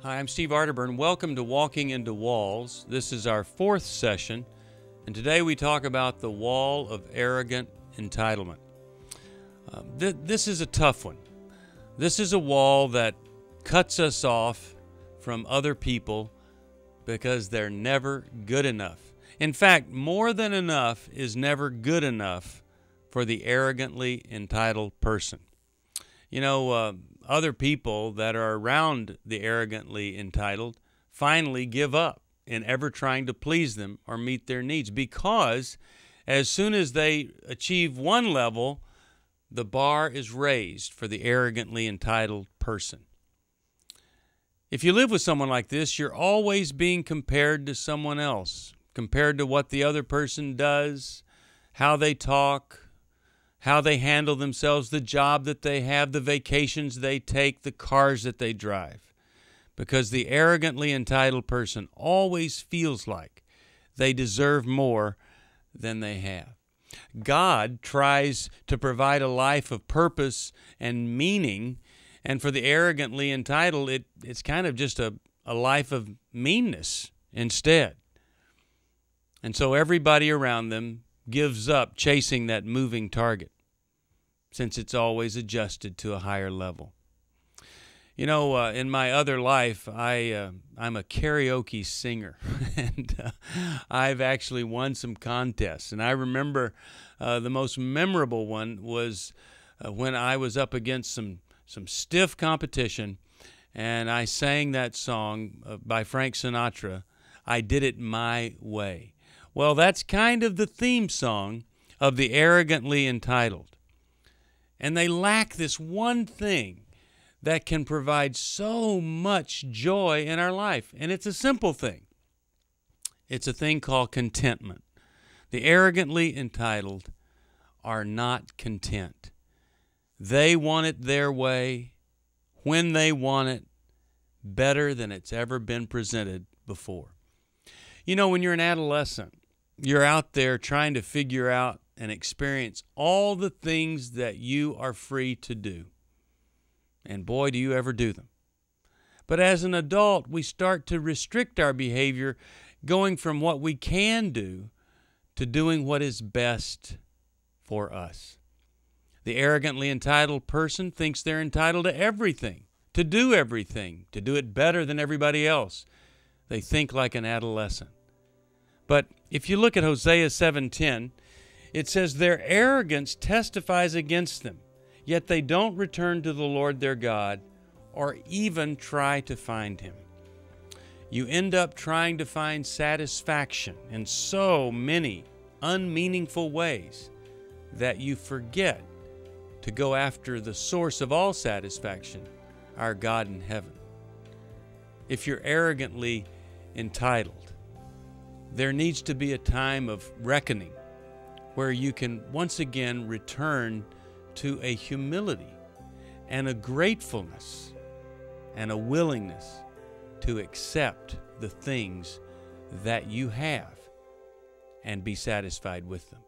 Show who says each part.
Speaker 1: Hi, I'm Steve Arterburn. Welcome to Walking into Walls. This is our fourth session, and today we talk about the Wall of Arrogant Entitlement. This is a tough one. This is a wall that cuts us off from other people because they're never good enough. In fact, more than enough is never good enough for the arrogantly entitled person. You know, other people that are around the arrogantly entitled finally give up in ever trying to please them or meet their needs, because as soon as they achieve one level, the bar is raised for the arrogantly entitled person. If you live with someone like this, you're always being compared to someone else, compared to what the other person does, how they talk, how they handle themselves, the job that they have, the vacations they take, the cars that they drive. Because the arrogantly entitled person always feels like they deserve more than they have. God tries to provide a life of purpose and meaning, and for the arrogantly entitled, it's kind of just a life of meanness instead. And so everybody around them gives up chasing that moving target, since it's always adjusted to a higher level. You know, in my other life, I'm a karaoke singer, and I've actually won some contests. And I remember the most memorable one was when I was up against some stiff competition, and I sang that song by Frank Sinatra, "I Did It My Way." Well, that's kind of the theme song of the arrogantly entitled. And they lack this one thing that can provide so much joy in our life. And it's a simple thing. It's a thing called contentment. The arrogantly entitled are not content. They want it their way, when they want it, better than it's ever been presented before. You know, when you're an adolescent, you're out there trying to figure out and experience all the things that you are free to do. And boy, do you ever do them. But as an adult, we start to restrict our behavior, going from what we can do to doing what is best for us. The arrogantly entitled person thinks they're entitled to everything, to do it better than everybody else. They think like an adolescent. But if you look at Hosea 7:10, it says, "Their arrogance testifies against them, yet they don't return to the Lord their God or even try to find Him." You end up trying to find satisfaction in so many unmeaningful ways that you forget to go after the source of all satisfaction, our God in heaven. If you're arrogantly entitled, there needs to be a time of reckoning where you can once again return to a humility and a gratefulness and a willingness to accept the things that you have and be satisfied with them.